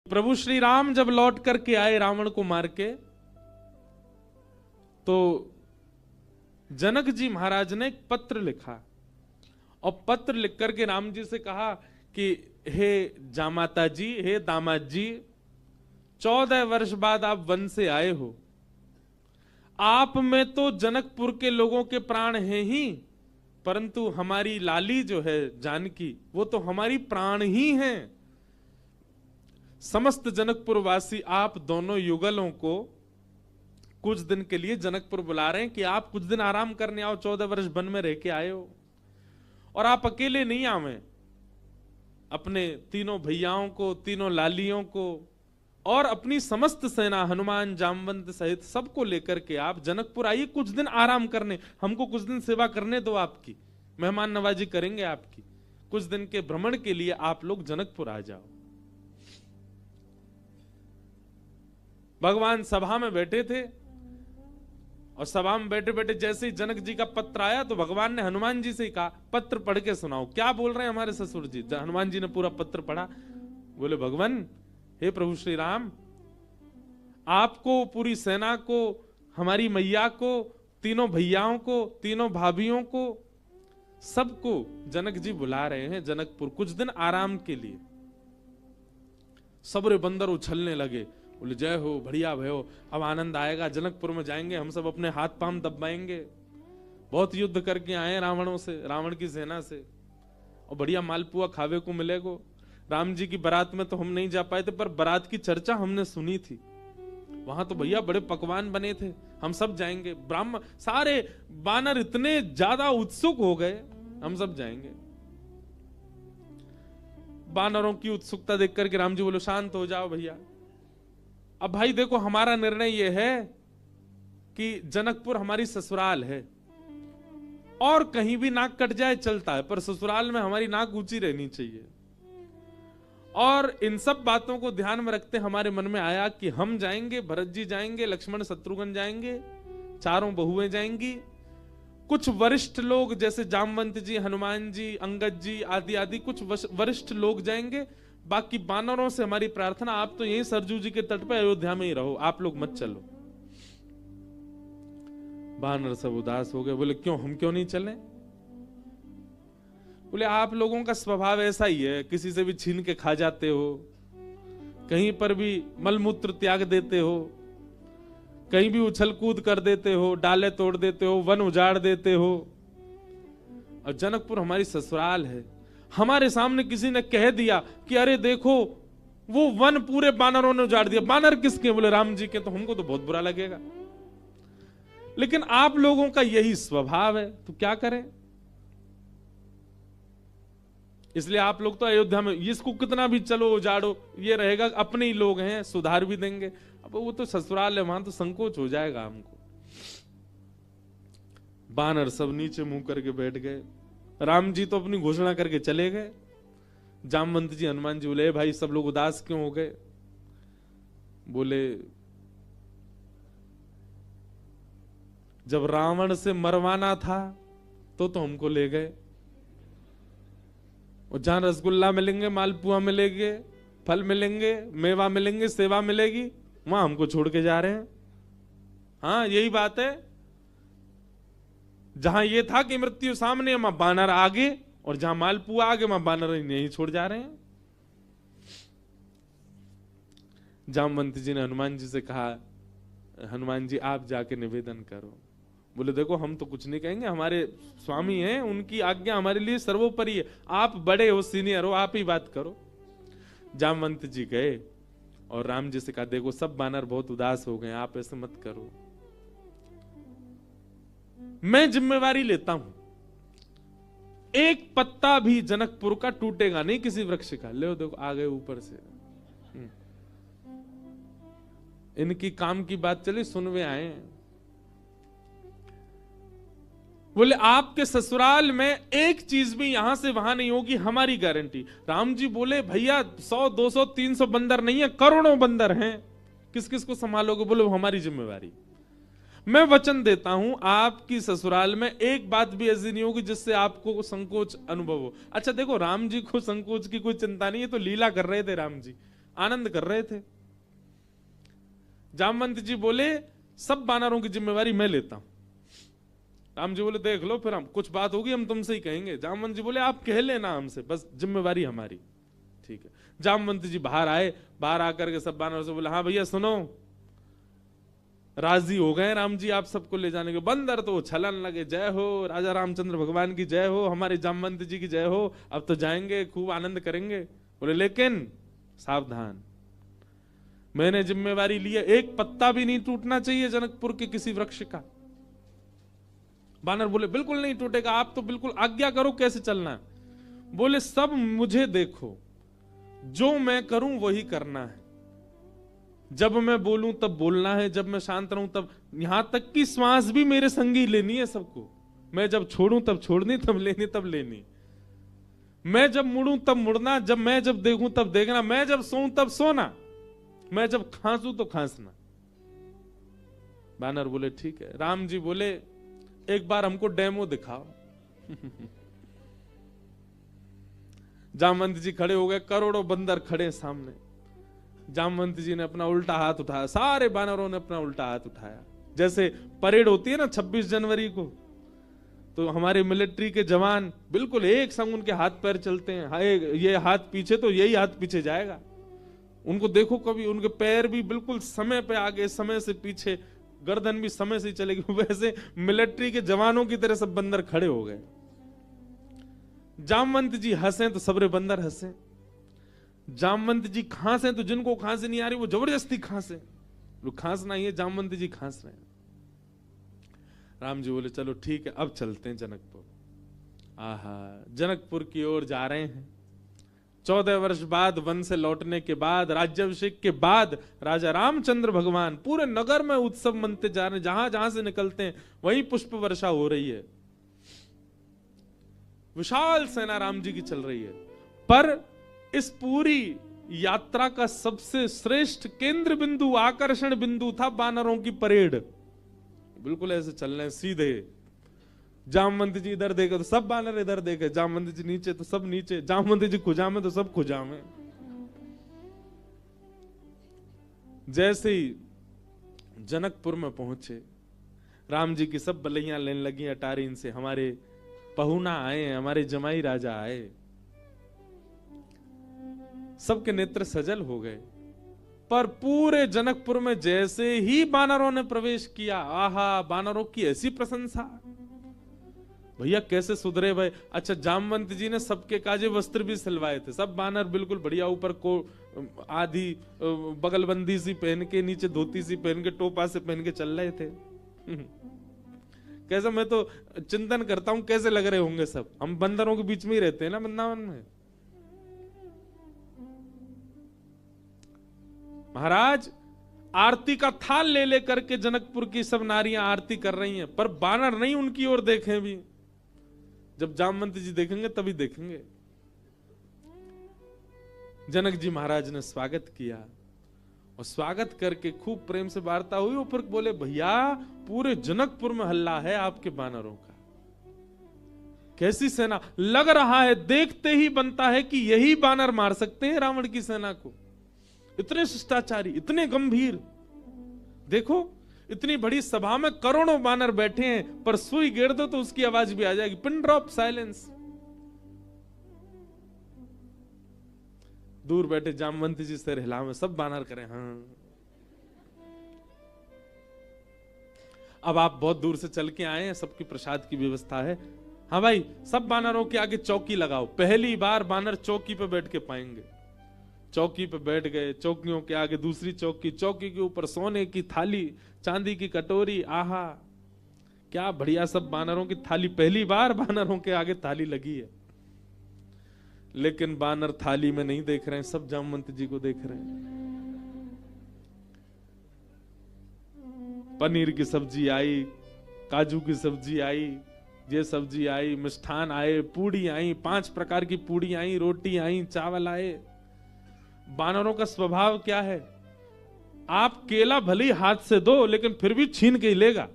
प्रभु श्री राम जब लौट करके आए रावण को मार के, तो जनक जी महाराज ने एक पत्र लिखा और पत्र लिख करके राम जी से कहा कि हे जामाता जी, हे दामाद जी, 14 वर्ष बाद आप वन से आए हो। आप में तो जनकपुर के लोगों के प्राण हैं ही, परंतु हमारी लाली जो है जानकी, वो तो हमारी प्राण ही हैं। समस्त जनकपुर वासी आप दोनों युगलों को कुछ दिन के लिए जनकपुर बुला रहे हैं कि आप कुछ दिन आराम करने आओ। 14 वर्ष वन में रह के आए हो और आप अकेले नहीं आवे, अपने तीनों भैयाओं को, तीनों लालियों को और अपनी समस्त सेना हनुमान जामवंत सहित सबको लेकर के आप जनकपुर आइए, कुछ दिन आराम करने, हमको कुछ दिन सेवा करने दो, आपकी मेहमान नवाजी करेंगे आपकी। कुछ दिन के भ्रमण के लिए आप लोग जनकपुर आ जाओ। भगवान सभा में बैठे थे और सभा में बैठे बैठे जैसे ही जनक जी का पत्र आया तो भगवान ने हनुमान जी से कहा, पत्र पढ़ के सुनाओ, क्या बोल रहे हैं हमारे ससुर जी। हनुमान जी ने पूरा पत्र पढ़ा। बोले, भगवान, हे प्रभु श्री राम, आपको, पूरी सेना को, हमारी मैया को, तीनों भैयाओं को, तीनों भाभियों को, सबको जनक जी बुला रहे हैं जनकपुर कुछ दिन आराम के लिए। सबरे बंदर उछलने लगे, बोले जय हो, बढ़िया भयो, अब आनंद आएगा, जनकपुर में जाएंगे, हम सब अपने हाथ पांव दबाएंगे। बहुत युद्ध करके आए रावणों से, रावण की सेना से, और बढ़िया मालपुआ खावे को मिलेगो। राम जी की बारात में तो हम नहीं जा पाए थे, पर बारात की चर्चा हमने सुनी थी। वहां तो भैया बड़े पकवान बने थे, हम सब जाएंगे। ब्राह्मण सारे बानर इतने ज्यादा उत्सुक हो गए, हम सब जाएंगे। बानरों की उत्सुकता देख करके राम जी बोले, शांत हो जाओ भैया। अब भाई देखो, हमारा निर्णय यह है कि जनकपुर हमारी ससुराल है, और कहीं भी नाक कट जाए चलता है, पर ससुराल में हमारी नाक ऊंची रहनी चाहिए। और इन सब बातों को ध्यान में रखते हमारे मन में आया कि हम जाएंगे, भरत जी जाएंगे, लक्ष्मण शत्रुघ्न जाएंगे, चारों बहुएं जाएंगी, कुछ वरिष्ठ लोग जैसे जामवंत जी, हनुमान जी, अंगद जी आदि आदि कुछ वरिष्ठ लोग जाएंगे। बाकी बानरों से हमारी प्रार्थना, आप तो यहीं सरजू जी के तट पर अयोध्या में ही रहो, आप लोग मत चलो। बानर सब उदास हो गए, बोले क्यों, हम क्यों नहीं चलें? बोले आप लोगों का स्वभाव ऐसा ही है, किसी से भी छीन के खा जाते हो, कहीं पर भी मलमूत्र त्याग देते हो, कहीं भी उछल कूद कर देते हो, डाले तोड़ देते हो, वन उजाड़ देते हो। और जनकपुर हमारी ससुराल है। हमारे सामने किसी ने कह दिया कि अरे देखो, वो वन पूरे बानरों ने उजाड़ दिया। बानर किसके? बोले राम जी के। तो हमको तो बहुत बुरा लगेगा, लेकिन आप लोगों का यही स्वभाव है, तो क्या करें? इसलिए आप लोग तो अयोध्या में, इसको कितना भी चलो उजाड़ो, ये रहेगा अपने ही लोग हैं, सुधार भी देंगे। अब वो तो ससुराल है, वहां तो संकोच हो जाएगा हमको। बानर सब नीचे मुंह करके बैठ गए। राम जी तो अपनी घोषणा करके चले गए। जामवंत जी, हनुमान जी बोले, भाई सब लोग उदास क्यों हो गए? बोले, जब रावण से मरवाना था तो हमको ले गए, और जहां रसगुल्ला मिलेंगे, मालपुआ मिलेंगे, फल मिलेंगे, मेवा मिलेंगे, सेवा मिलेगी, वहां हमको छोड़ के जा रहे हैं। हाँ, यही बात है। जहां ये था कि मृत्यु सामने, वहां बानर आगे, और जहां मालपुआ आगे, वहां बानर नहीं छोड़ जा रहे हैं। जामवंत जी ने हनुमान जी से कहा, हनुमान जी आप जाके निवेदन करो। बोले देखो, हम तो कुछ नहीं कहेंगे, हमारे स्वामी हैं, उनकी आज्ञा हमारे लिए सर्वोपरि है। आप बड़े हो, सीनियर हो, आप ही बात करो। जामवंत जी गए और राम जी से कहा, देखो सब बानर बहुत उदास हो गए, आप ऐसे मत करो, मैं जिम्मेवारी लेता हूं, एक पत्ता भी जनकपुर का टूटेगा नहीं, किसी वृक्ष का। ले देखो, आ गए ऊपर से। इनकी काम की बात चली, सुनवे आए। बोले आपके ससुराल में एक चीज भी यहां से वहां नहीं होगी, हमारी गारंटी। राम जी बोले, भैया 100, 200, 300 बंदर नहीं है, करोड़ों बंदर हैं, किस किस को संभालोगे? बोले हमारी जिम्मेवारी। मैं वचन देता हूं, आपकी ससुराल में एक बात भी ऐसी नहीं होगी जिससे आपको संकोच अनुभव हो। अच्छा देखो, राम जी को संकोच की कोई चिंता नहीं है, तो लीला कर रहे थे राम जी, आनंद कर रहे थे। जामवंत जी बोले सब बानरों की जिम्मेवारी मैं लेता हूं। राम जी बोले देख लो, फिर हम कुछ बात होगी हम तुमसे ही कहेंगे। जामवंत जी बोले आप कह लेना हमसे, बस जिम्मेवारी हमारी। ठीक है। जामवंत जी बाहर आए, बाहर आकर के सब बानरों से बोले हाँ भैया सुनो, राजी हो गए राम जी आप सबको ले जाने के। बंदर तो छलन लगे, जय हो राजा रामचंद्र भगवान की जय हो, हमारे जामवंत जी की जय हो, अब तो जाएंगे खूब आनंद करेंगे। बोले लेकिन सावधान, मैंने जिम्मेवारी ली है, एक पत्ता भी नहीं टूटना चाहिए जनकपुर के किसी वृक्ष का। बानर बोले बिल्कुल नहीं टूटेगा, आप तो बिल्कुल आज्ञा करो कैसे चलना है। बोले सब मुझे देखो, जो मैं करूं वही करना है, जब मैं बोलूं तब बोलना है, जब मैं शांत रहूं तब, यहां तक कि श्वास भी मेरे संगी लेनी है सबको। मैं जब छोड़ूं तब छोड़नी, तब लेनी तब लेनी, मैं जब मुड़ूं तब मुड़ना, मैं जब देखूं तब देखना, मैं जब सोऊं तब सोना, मैं जब खांसूं तो खांसना। बानर बोले ठीक है। राम जी बोले एक बार हमको डेमो दिखाओ। जामवंत जी खड़े हो गए, करोड़ों बंदर खड़े सामने। जामवंत जी ने अपना उल्टा हाथ उठाया, सारे बानरों ने अपना उल्टा हाथ उठाया। जैसे परेड होती है ना 26 जनवरी को, तो हमारे मिलिट्री के जवान बिल्कुल एक संग उनके हाथ पैर चलते हैं, ये हाथ पीछे तो यही हाथ पीछे जाएगा। उनको देखो कभी, उनके पैर भी बिल्कुल समय पे आगे समय से पीछे, गर्दन भी समय से चलेगी। वैसे मिलिट्री के जवानों की तरह सब बंदर खड़े हो गए। जामवंत जी हंसे तो सबरे बंदर हंसे। जामवंत जी खांसे तो जिनको खांसी नहीं आ रही वो जबरदस्ती खांसे, खांसना ही है, जामवंत जी खांस रहे हैं। राम जी बोले चलो ठीक है अब चलते हैं जनकपुर। आहा, जनकपुर की ओर जा रहे हैं। 14 वर्ष बाद वन से लौटने के बाद, राज्याभिषेक के बाद राजा रामचंद्र भगवान पूरे नगर में उत्सव मनते जा रहे हैं। जहां जहां से निकलते हैं वहीं पुष्प वर्षा हो रही है, विशाल सेना राम जी की चल रही है। पर इस पूरी यात्रा का सबसे श्रेष्ठ केंद्र बिंदु, आकर्षण बिंदु था बानरों की परेड। बिल्कुल ऐसे चल रहे हैं सीधे। जामवंत जी इधर देखे तो सब बानर इधर देखे, जामवंत जी नीचे तो सब नीचे, जामवंत जी खुजा में तो सब खुजा में। जैसे ही जनकपुर में पहुंचे, राम जी की सब बलैया लेने लगी अटारी इनसे, हमारे पहुना आए, हमारे जमाई राजा आए। सबके नेत्र सजल हो गए। पर पूरे जनकपुर में जैसे ही बानरों ने प्रवेश किया, आहा, बानरों की ऐसी प्रशंसा, भैया कैसे सुधरे भाई। अच्छा, जामवंत जी ने सबके काजे वस्त्र भी सिलवाए थे, सब बानर बिल्कुल बढ़िया, ऊपर को आधी बगलबंदी सी पहन के, नीचे धोती सी पहन के, टोपा से पहन के चल रहे थे। कैसा, मैं तो चिंतन करता हूं कैसे लग रहे होंगे सब। हम बंदरों के बीच में ही रहते हैं ना वृंदावन में। महाराज आरती का थाल ले लेकर के जनकपुर की सब नारियां आरती कर रही हैं, पर बानर नहीं उनकी ओर देखें भी। जब जामवंत जी देखेंगे तभी देखेंगे। जनक जी महाराज ने स्वागत किया और स्वागत करके खूब प्रेम से वार्ता हुई। ऊपर बोले भैया पूरे जनकपुर में हल्ला है आपके बानरों का, कैसी सेना, लग रहा है देखते ही बनता है कि यही बानर मार सकते हैं रावण की सेना को। इतने शिष्टाचारी, इतने गंभीर। देखो इतनी बड़ी सभा में करोड़ों बानर बैठे हैं, पर सुई गिर दो तो उसकी आवाज भी आ जाएगी, पिन ड्रॉप साइलेंस। दूर बैठे जामवंत जी सिर हिलावे, सब बानर करें हाँ। अब आप बहुत दूर से चल के आए हैं, सबकी प्रसाद की व्यवस्था है। हाँ भाई, सब बानरों के आगे चौकी लगाओ। पहली बार बानर चौकी पे बैठ के पाएंगे। चौकी पे बैठ गए, चौकियों के आगे दूसरी चौकी, चौकी के ऊपर सोने की थाली, चांदी की कटोरी, आहा क्या बढ़िया। सब बानरों की थाली, पहली बार बानरों के आगे थाली लगी है। लेकिन बानर थाली में नहीं देख रहे हैं, सब जामवंत जी को देख रहे हैं। पनीर की सब्जी आई, काजू की सब्जी आई, ये सब्जी आई, मिष्ठान आए, पूड़ी आई, 5 प्रकार की पूड़ी आई, रोटी आई, चावल आए। बानरों का स्वभाव क्या है, आप केला भले ही हाथ से दो लेकिन फिर भी छीन के ही लेगा।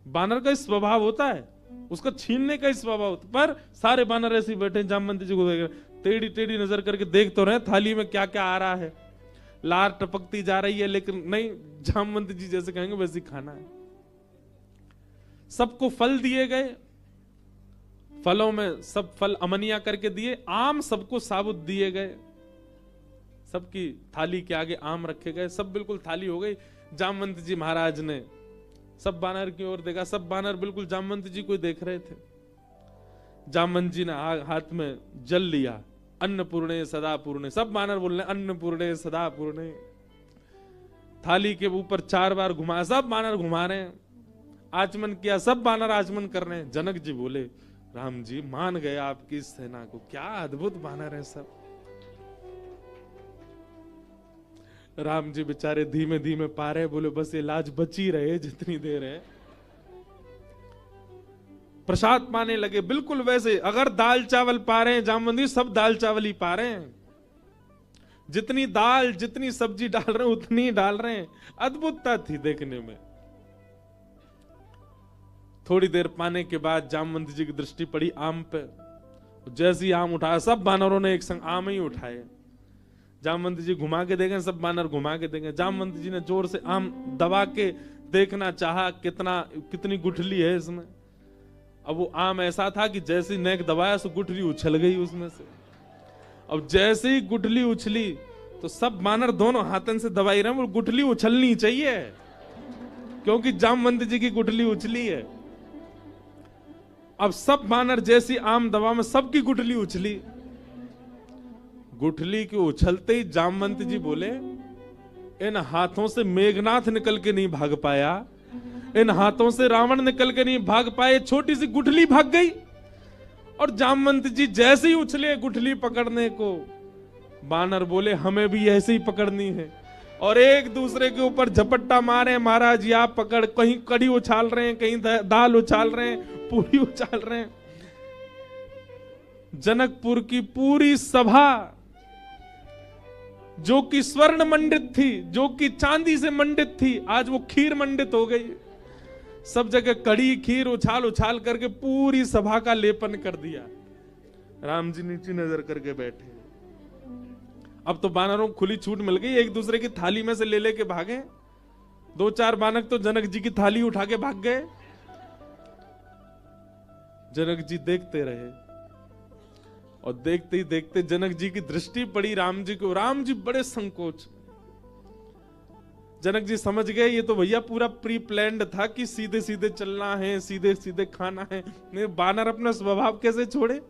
बानर का स्वभाव होता है, उसका छीनने का ही स्वभाव होता है। पर सारे बानर ऐसे बैठे जामवंत जी को देख रहे, टेढ़ी टेढ़ी नजर करके देख तो रहे थाली में क्या क्या आ रहा है, लार टपकती जा रही है, लेकिन नहीं, जामवंत जी जैसे कहेंगे वैसे खाना है। सबको फल दिए गए, फलों में सब फल अमनिया करके दिए, आम सबको साबुत दिए गए, सबकी थाली के आगे आम रखे गए, सब बिल्कुल थाली हो गई। जामवंत जी महाराज ने सब बानर की ओर देखा, सब बानर बिल्कुल जामवंत जी को देख रहे थे। जामवंत जी ने हाथ में जल लिया, अन्नपूर्णे सदा पूर्णे, सब बानर बोल रहे अन्नपूर्णे सदा पूर्णे। थाली के ऊपर 4 बार घुमा, सब बानर घुमा रहे हैं, आचमन किया, सब बानर आचमन कर रहे हैं। जनक जी बोले राम जी मान गए आपकी इस सेना को, क्या अद्भुत बानर है सब। राम जी बेचारे धीमे धीमे पा रहे, बोले बस ये लाज बची रहे जितनी देर है। प्रसाद पाने लगे बिल्कुल वैसे, अगर दाल चावल पा रहे हैं जामवंती, सब दाल चावल ही पा रहे हैं, जितनी दाल जितनी सब्जी डाल रहे हैं उतनी ही डाल रहे हैं। अद्भुतता थी देखने में। थोड़ी देर पाने के बाद जामवंत जी की दृष्टि पड़ी आम पे, जैसे ही आम उठाया सब बानरों ने एक संग आम ही उठाए। जामवंत जी घुमा के देखें, सब बानर घुमा के देखें। जामवंत जी ने जोर से आम दबा के देखना चाहा कितनी गुठली है इसमें। अब वो आम ऐसा था कि जैसे ही नेक दबाया तो गुठली उछल गई उसमें से। अब जैसे ही गुठली उछली तो सब बानर दोनों हाथन से दबाई रहे, वो गुठली उछलनी चाहिए क्योंकि जामवंत जी की गुठली उछली है। अब सब बानर जैसी आम दबा में सबकी गुठली उछली। गुठली के उछलते ही जामवंत जी बोले इन हाथों से मेघनाथ निकल के नहीं भाग पाया, इन हाथों से रावण निकल के नहीं भाग पाए, छोटी सी गुठली भाग गई। और जामवंत जी जैसे ही उछले गुठली पकड़ने को, बानर बोले हमें भी ऐसे ही पकड़नी है, और एक दूसरे के ऊपर झपट्टा मारे। महाराज या पकड़, कहीं कड़ी उछाल रहे हैं, कहीं दाल उछाल रहे हैं, पूरी उछाल रहे हैं। जनकपुर की पूरी सभा जो कि स्वर्ण मंडित थी, जो कि चांदी से मंडित थी, आज वो खीर मंडित हो गई। सब जगह कड़ी खीर उछाल उछाल करके पूरी सभा का लेपन कर दिया। राम जी नीचे नजर करके बैठे। अब तो बानरों को खुली छूट मिल गई, एक दूसरे की थाली में से ले लेके भागे। 2-4 बानर तो जनक जी की थाली उठा के भाग गए। जनक जी देखते रहे और देखते ही देखते जनक जी की दृष्टि पड़ी राम जी को। राम जी बड़े संकोच। जनक जी समझ गए ये तो भैया पूरा प्री प्लान्ड था कि सीधे सीधे चलना है, सीधे सीधे खाना है। नहीं, बानर अपना स्वभाव कैसे छोड़े।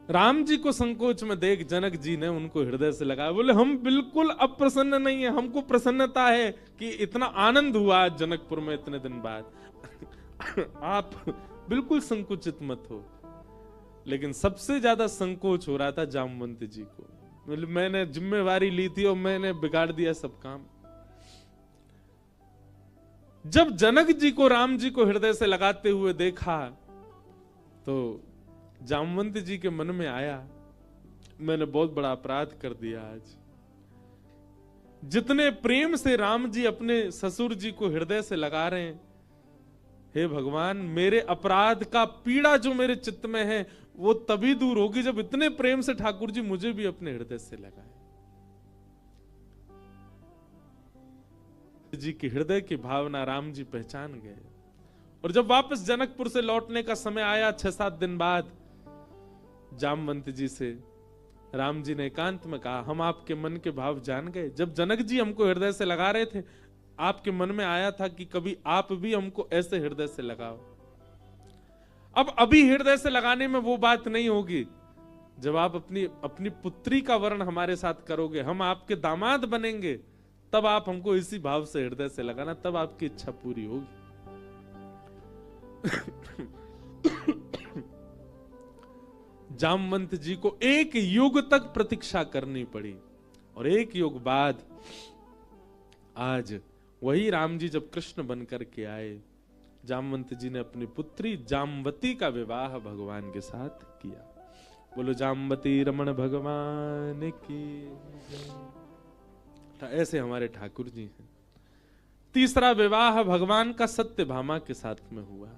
राम जी को संकोच में देख जनक जी ने उनको हृदय से लगाया, बोले हम बिल्कुल अप्रसन्न नहीं है, हमको प्रसन्नता है कि इतना आनंद हुआ आज जनकपुर में इतने दिन बाद। आप बिल्कुल संकुचित मत हो। लेकिन सबसे ज्यादा संकोच हो रहा था जामवंत जी को। मैंने जिम्मेवारी ली थी और मैंने बिगाड़ दिया सब काम। जब जनक जी को राम जी को हृदय से लगाते हुए देखा तो जामवंत जी के मन में आया मैंने बहुत बड़ा अपराध कर दिया। आज जितने प्रेम से राम जी अपने ससुर जी को हृदय से लगा रहे हैं, हे भगवान मेरे अपराध का पीड़ा जो मेरे चित्त में है वो तभी दूर होगी जब इतने प्रेम से ठाकुर जी मुझे भी अपने हृदय से लगाए। जी की हृदय की भावना राम जी पहचान गए। और जब वापस जनकपुर से लौटने का समय आया 6-7 दिन बाद, जामवंत जी से राम जी ने एकांत में कहा हम आपके मन के भाव जान गए। जब जनक जी हमको हृदय से लगा रहे थे, आपके मन में आया था कि कभी आप भी हमको ऐसे हृदय से लगाओ। अब अभी हृदय से लगाने में वो बात नहीं होगी। जब आप अपनी पुत्री का वर्ण हमारे साथ करोगे, हम आपके दामाद बनेंगे, तब आप हमको इसी भाव से हृदय से लगाना, तब आपकी इच्छा पूरी होगी। जामवंत जी को 1 युग तक प्रतीक्षा करनी पड़ी और 1 युग बाद आज वही राम जी जब कृष्ण बनकर के आए, जामवंत जी ने अपनी पुत्री जामवती का विवाह भगवान के साथ किया। बोलो जामवती रमण भगवान की। ऐसे हमारे ठाकुर जी हैं। तीसरा विवाह भगवान का सत्यभामा के साथ में हुआ।